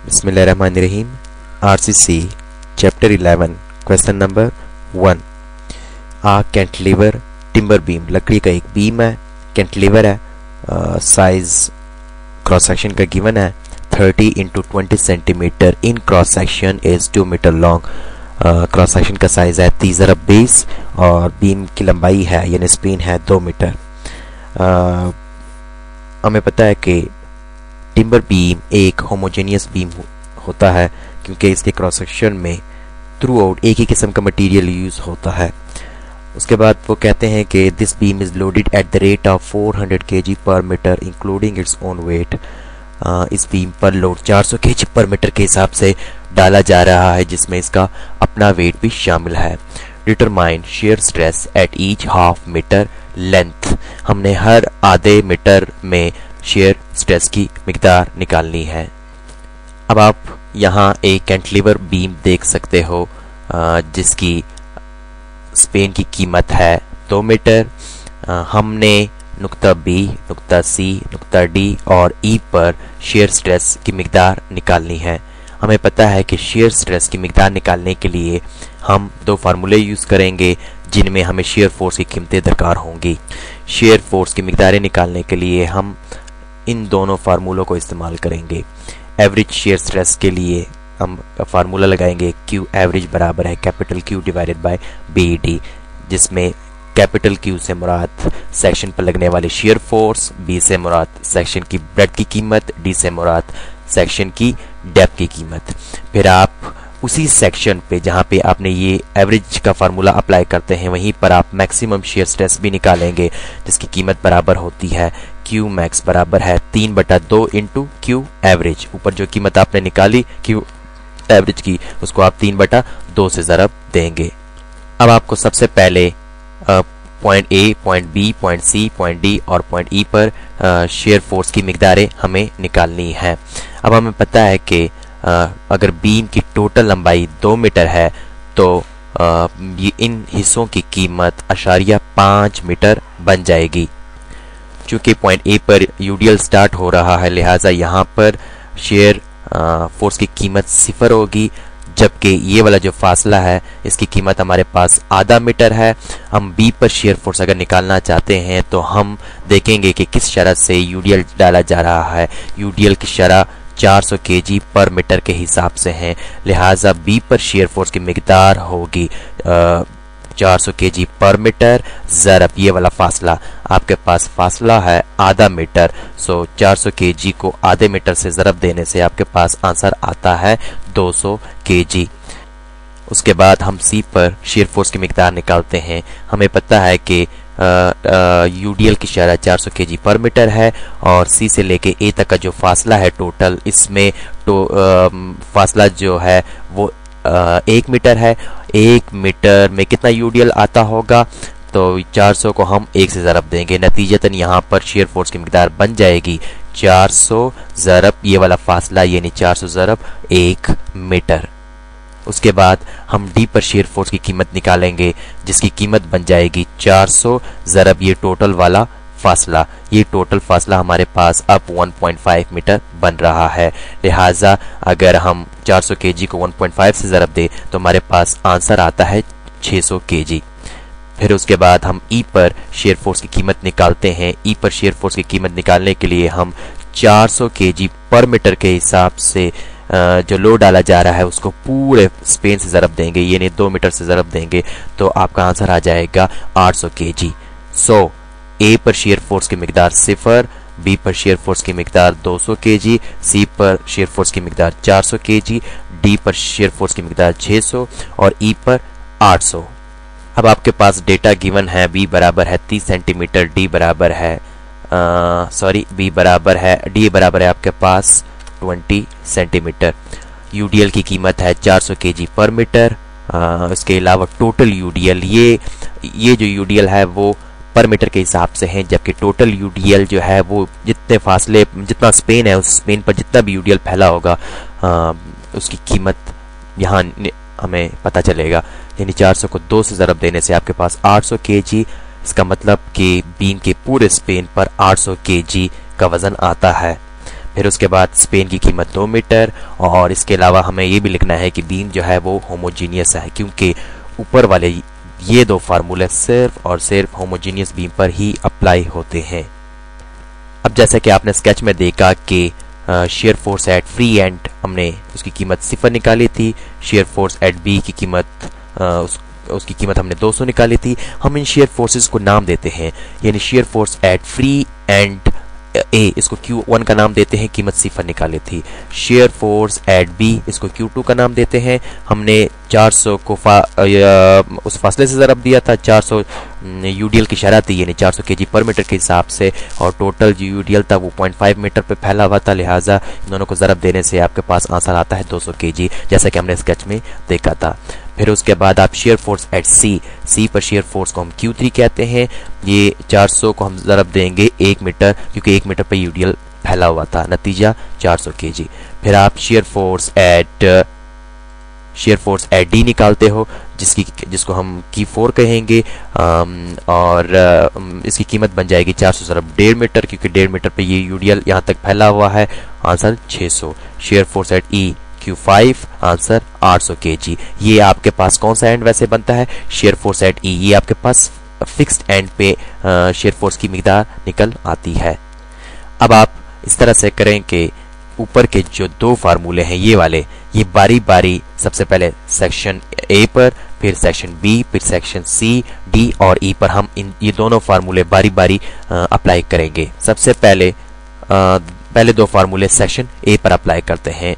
बिस्मिल्लाहिर्रहमानिर्रहीम। RCC chapter 11 question number 1। A cantilever timber beam, लकड़ी का एक बीम है, कैंटिलीवर है, साइज क्रॉस सेक्शन का गिवन है 30 into 20 centimetre, in cross section is 2 metre long. Cross section का साइज है 30 ज़रब 20 और बीम की लंबाई है यानी स्पेन है 2 मीटर। हमें पता है कि टिम्बर बीम एक होमोजेनियस बीम होता है क्योंकि इसके क्रॉस सेक्शन में थ्रू आउट एक ही किस्म का मटेरियल यूज़ होता है। उसके बाद वो कहते हैं कि this beam is loaded at the rate of 400 kg per metre including its own weight. इस बीम पर लोड 400 kg पर मीटर के हिसाब से डाला जा रहा है जिसमें इसका अपना वेट भी शामिल है। Determine shear stress at each half metre length. हमने हर आधे मीटर में शेयर स्ट्रेस की मिकदार निकालनी है। अब आप यहाँ एक कैंटिलीवर बीम देख सकते हो जिसकी स्पेन की कीमत है 2 मीटर। हमने नुक्ता बी, नुक्ता सी, नुक्ता डी और ई पर शेयर स्ट्रेस की मिकदार निकालनी है। हमें पता है कि शेयर स्ट्रेस की मिकदार निकालने के लिए हम दो फार्मूले यूज़ करेंगे जिनमें हमें शेयर फोर्स की कीमतें दरकार होंगी। शेयर फोर्स की मिकदारें निकालने के लिए हम इन दोनों फार्मूलों को इस्तेमाल करेंगे। एवरेज शेयर स्ट्रेस के लिए हम फार्मूला लगाएंगे Q एवरेज बराबर है capital Q divided by BD, जिसमें कैपिटल Q से मुराद सेक्शन पर लगने वाली शेयर फोर्स, B से मुराद सेक्शन की ब्रेड्थ की कीमत, D से मुराद सेक्शन की डेप्थ की कीमत। फिर आप उसी सेक्शन पे जहाँ पे आपने ये एवरेज का फार्मूला अप्लाई करते हैं वहीं पर आप मैक्सिमम शेयर स्ट्रेस भी निकालेंगे जिसकी कीमत बराबर होती है Q मैक्स बराबर है 3/2 इंटू Q एवरेज। ऊपर जो कीमत आपने निकाली Q एवरेज की उसको आप 3/2 से ज़रब देंगे। अब आपको सबसे पहले point A, point B, point C, point D और पॉइंट E पर शेयर फोर्स की मिकदारें हमें निकालनी है। अब हमें पता है कि अगर बीम की टोटल लंबाई 2 मीटर है तो इन हिस्सों की कीमत 0.5 मीटर बन जाएगी। चूँकि पॉइंट A पर यूडीएल स्टार्ट हो रहा है लिहाजा यहाँ पर शेयर फोर्स की कीमत 0 होगी, जबकि ये वाला जो फासला है इसकी कीमत हमारे पास आधा मीटर है। हम B पर शेयर फोर्स अगर निकालना चाहते हैं तो हम देखेंगे कि किस शरत से यूडीएल डाला जा रहा है। यूडीएल की शरह 400 kg पर मीटर के हिसाब से हैं, लिहाजा B पर शेयर फोर्स की मिकदार होगी 400 kg पर मीटर ज़रब ये वाला फासला। आपके पास फासला है आधा मीटर, सो 400 kg को आधे मीटर से ज़रब देने से आपके पास आंसर आता है 200 kg। उसके बाद हम C पर शेयर फोर्स की मिकदार निकालते हैं। हमें पता है कि यूडीएल की शरह 400 kg पर मीटर है और C से लेके A तक का जो फासला है टोटल, इसमें फासला जो है वो 1 मीटर है। 1 मीटर में कितना यूडीएल आता होगा तो 400 को हम 1 से ज़रब देंगे, नतीजतन यहाँ पर शेयर फोर्स की मिकदार बन जाएगी 400 ज़रब ये वाला फासला यानी 400 ज़रब 1 मीटर। उसके बाद हम D पर शेयर फोर्स की कीमत निकालेंगे जिसकी कीमत बन जाएगी 400 ज़रब ये टोटल वाला फासला। ये टोटल फासला हमारे पास अब 1.5 मीटर बन रहा है, लिहाजा अगर हम 400 kg को 1.5 से ज़रब दें तो हमारे पास आंसर आता है 600 kg। फिर उसके बाद हम E पर शेयर फोर्स की कीमत निकालते हैं। E पर शेयर फोर्स की कीमत निकालने के लिए हम 400 kg पर मीटर के हिसाब से जो लोड डाला जा रहा है उसको पूरे स्पेन से ज़रब देंगे यानी 2 मीटर से ज़रब देंगे तो आपका आंसर आ जाएगा 800 kg। सो A पर शेयर फोर्स की मिकदार 0, B पर शेयर फोर्स की मिकदार 200 kg, C पर शेयर फोर्स की मिकदार 400 kg, D पर शेयर फोर्स की मिकदार 600 और E पर 800। अब आपके पास डेटा गिवन है B बराबर है 30 सेंटीमीटर, D बराबर है D बराबर है आपके पास 20 सेंटीमीटर। यूडीएल की कीमत है 400 kg पर मीटर। इसके अलावा टोटल यूडीएल ये जो यूडीएल है वो पर मीटर के हिसाब से है, जबकि टोटल यूडीएल जो है वो जितने फासले जितना स्पेन है उस स्पेन पर जितना भी यूडीएल फैला होगा उसकी कीमत यहाँ हमें पता चलेगा। यानी 400 को 2 से ज़रब देने से आपके पास 800 kg। इसका मतलब कि बीम के पूरे स्पेन पर 800 kg का वज़न आता है। फिर उसके बाद स्पेन की कीमत 2 मीटर, और इसके अलावा हमें ये भी लिखना है कि बीम जो है वो होमोजीनियस है, क्योंकि ऊपर वाले ये दो फार्मूले सिर्फ और सिर्फ होमोजीनियस बीम पर ही अप्लाई होते हैं। अब जैसा कि आपने स्केच में देखा कि share force eight free and हमने उसकी कीमत 0 निकाली थी, शेयर फोर्स एट बी की कीमत उसकी कीमत हमने 200 निकाली थी। हम इन शेयर फोर्सेस को नाम देते हैं, यानी share force eight free and a इसको Q1 का नाम देते हैं, कीमत 0 निकाली थी। शेयर फोर्स एट बी इसको Q2 का नाम देते हैं, हमने 400 को उस फासले से ज़रब दिया था, 400 यूडीएल की शरह थी, यानी 400 kg पर मीटर के हिसाब से, और टोटल जो यूडीएल था वो 0.5 मीटर पे फैला हुआ था, लिहाजा इन दोनों को ज़रब देने से आपके पास आंसर आता है 200 kg, जैसा कि हमने स्केच में देखा था। फिर उसके बाद आप शेयर फोर्स एट सी पर शेयर फोर्स को हम Q3 कहते हैं, ये 400 को हम ज़रब देंगे 1 मीटर, क्योंकि 1 मीटर पर यूडीएल फैला हुआ था, नतीजा 400 kg। फिर आप शेयर फोर्स एट डी निकालते हो, जिसको हम Q4 कहेंगे, और इसकी कीमत बन जाएगी 400 ज़रब 1.5 मीटर, क्योंकि 1.5 मीटर पे ये यूडीएल यहाँ तक फैला हुआ है, आंसर 600। शेयर फोर्स एट ई Q5 आंसर 800 kg। ये आपके पास कौन सा एंड वैसे बनता है? शेयर फोर्स एट ई। ये आपके पास फिक्स्ड एंड पे शेयर फोर्स की मिकदार निकल आती है। अब आप इस तरह से करें कि ऊपर के जो दो फार्मूले हैं ये वाले, ये बारी बारी सबसे पहले सेक्शन ए पर, फिर सेक्शन बी, फिर सेक्शन सी, डी और ई पर हम ये दोनों फार्मूले बारी बारी अप्लाई करेंगे। सबसे पहले दो फार्मूले सेक्शन ए पर अप्लाई करते हैं।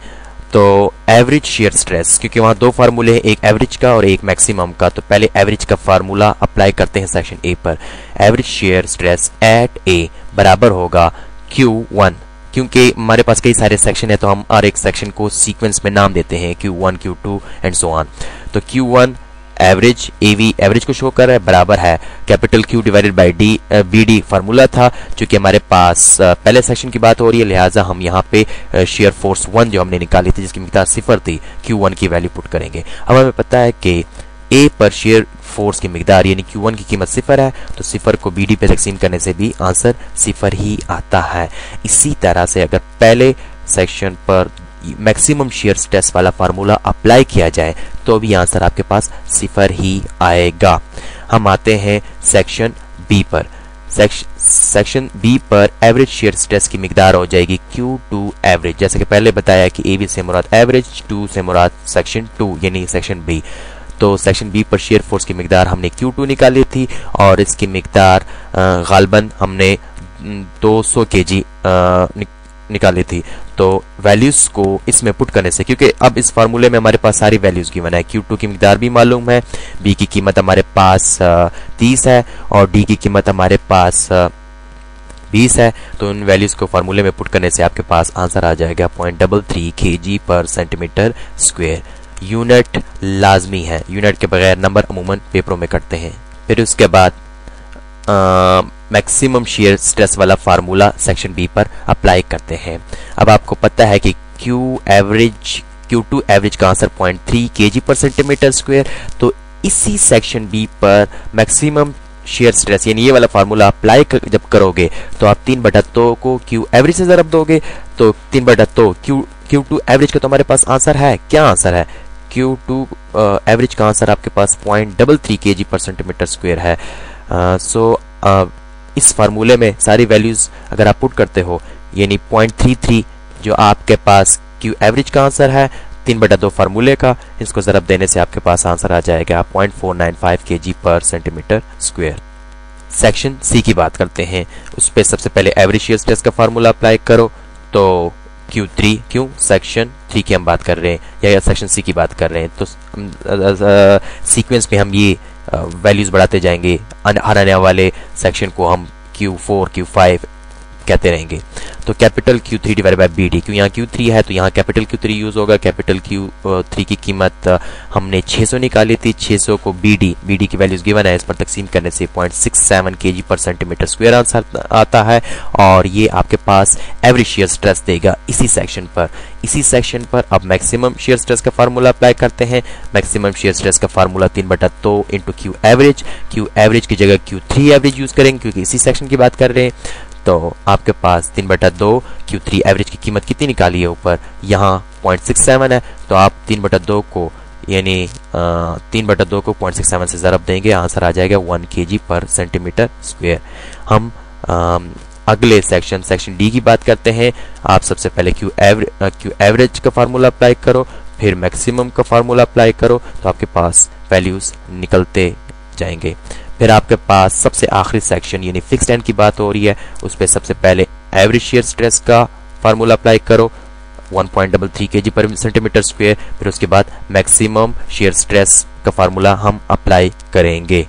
तो एवरेज शेयर स्ट्रेस, क्योंकि वहाँ दो फार्मूले हैं, एक एवरेज का और एक मैक्सिमम का, तो पहले एवरेज का फार्मूला अप्लाई करते हैं सेक्शन ए पर। एवरेज शेयर स्ट्रेस एट ए बराबर होगा Q1, क्योंकि हमारे पास कई सारे सेक्शन है तो हम हर एक सेक्शन को सीक्वेंस में नाम देते हैं, Q1, Q2 and so on. तो Q1 एवरेज एवी एवरेज को शो कर रहा है, बराबर है capital Q divided by D, BD formula था, चूंकि हमारे पास पहले सेक्शन की बात हो रही है, लिहाजा हम यहाँ पे शेयर फोर्स 1 जो हमने निकाली थी जिसकी मिकदार 0 थी, Q1 की वैल्यू पुट करेंगे। अब हमें पता है कि ए पर शेयर फोर्स की मिकदार यानी Q1 की कीमत 0 है, तो 0 को BD पे तकसीम करने से भी आंसर 0 ही आता है। इसी तरह से अगर पहले सेक्शन पर मैक्सिमम शेयर स्ट्रेस वाला फार्मूला अप्लाई किया जाए तो भी आंसर आपके पास 0 ही आएगा। हम आते हैं सेक्शन बी पर। सेक्शन बी पर एवरेज शेयर स्ट्रेस की मिकदार हो जाएगी Q2 एवरेज, जैसे कि पहले बताया कि AB से मुराद एवरेज, 2 से मुराद सेक्शन 2 यानी सेक्शन बी। तो सेक्शन बी पर शेयर फोर्स की मिकदार हमने Q2 निकाली थी और इसकी मिकदार गालबन हमने 200 kg निकाली थी। तो वैल्यूज को इसमें पुट करने से, क्योंकि अब इस फार्मूले में हमारे पास सारी वैल्यूज गिवन है, Q2 की मिकदार भी मालूम है, बी की कीमत हमारे पास 30 है और डी की कीमत हमारे पास 20 है। तो उन वैल्यूज को फार्मूले में पुट करने से आपके पास आंसर आ जाएगा 0.33 kg पर सेंटीमीटर स्क्वायर। यूनिट लाजमी है, यूनिट के बगैर नंबर अमूमन पेपरों में कटते हैं। फिर उसके बाद मैक्सिमम शेयर स्ट्रेस वाला फार्मूला सेक्शन बी पर अप्लाई करते हैं। अब आपको पता है कि Q2 एवरेज का आंसर 0.3 kg पर सेंटीमीटर स्क्वायर, तो इसी सेक्शन बी पर मैक्सिमम शेयर स्ट्रेस यानी ये वाला फार्मूला अप्लाई जब करोगे तो आप 3/2 को Q एवरेज से ज़रब दोगे, तो 3/2 Q2 एवरेज का तो हमारे पास आंसर है। क्या आंसर है? Q2 एवरेज का आंसर आपके पास 0.33 kg पर सेंटीमीटर स्क्वायर है। इस फार्मूले में सारी वैल्यूज अगर आप पुट करते हो, यानी 0.33 जो आपके पास Q एवरेज का आंसर है, 3/2 फार्मूले का, इसको ज़रब देने से आपके पास आंसर आ जाएगा 0.495 kg पर सेंटीमीटर स्क्वायर। सेक्शन सी की बात करते हैं। उस पर सबसे पहले एवरेज शेयर स्ट्रेस का फार्मूला अप्लाई करो, तो Q3, क्यों सेक्शन 3 की हम बात कर रहे हैं या सेक्शन सी की बात कर रहे हैं, तो सीक्वेंस में हम ये वैल्यूज बढ़ाते जाएंगे, हर आने वाले सेक्शन को हम Q4 Q5 कहते रहेंगे। तो capital Q3 divide by BD, क्यों यहाँ Q3 है तो यहाँ कैपिटल Q3 यूज होगा। कैपिटल Q3 की कीमत हमने 600 निकाली थी, 600 को BD की वैल्यूज गिवन है, इस पर तकसीम करने से 0.67 kg पर सेंटीमीटर स्क्वायर आंसर आता है और ये आपके पास एवरेज शेयर स्ट्रेस देगा इसी सेक्शन पर। अब मैक्सिमम शेयर स्ट्रेस का फार्मूला अप्लाई करते हैं। मैक्सिमम शेयर स्ट्रेस का फार्मूला 3/2 इंटू Q एवरेज की जगह Q3 एवरेज यूज करेंगे क्योंकि इसी सेक्शन की बात कर रहे हैं। तो आपके पास 3/2 Q3 एवरेज की कीमत कितनी निकाली है ऊपर, यहाँ 0.67 है, तो आप 3/2 को यानी 3/2 को 0.67 से ज़रब देंगे, आंसर आ जाएगा 1 kg पर सेंटीमीटर स्क्वायर। हम अगले सेक्शन डी की बात करते हैं। आप सबसे पहले क्यू एवरेज का फार्मूला अप्लाई करो, फिर मैक्सिमम का फार्मूला अप्लाई करो, तो आपके पास वैल्यूज निकलते जाएंगे। फिर आपके पास सबसे आखिरी सेक्शन यानी फिक्स्ड एंड की बात हो रही है, उस पर सबसे पहले एवरेज शेयर स्ट्रेस का फार्मूला अप्लाई करो 1.33 kg पर सेंटीमीटर स्क्वायर, फिर उसके बाद मैक्सिमम शेयर स्ट्रेस का फार्मूला हम अप्लाई करेंगे।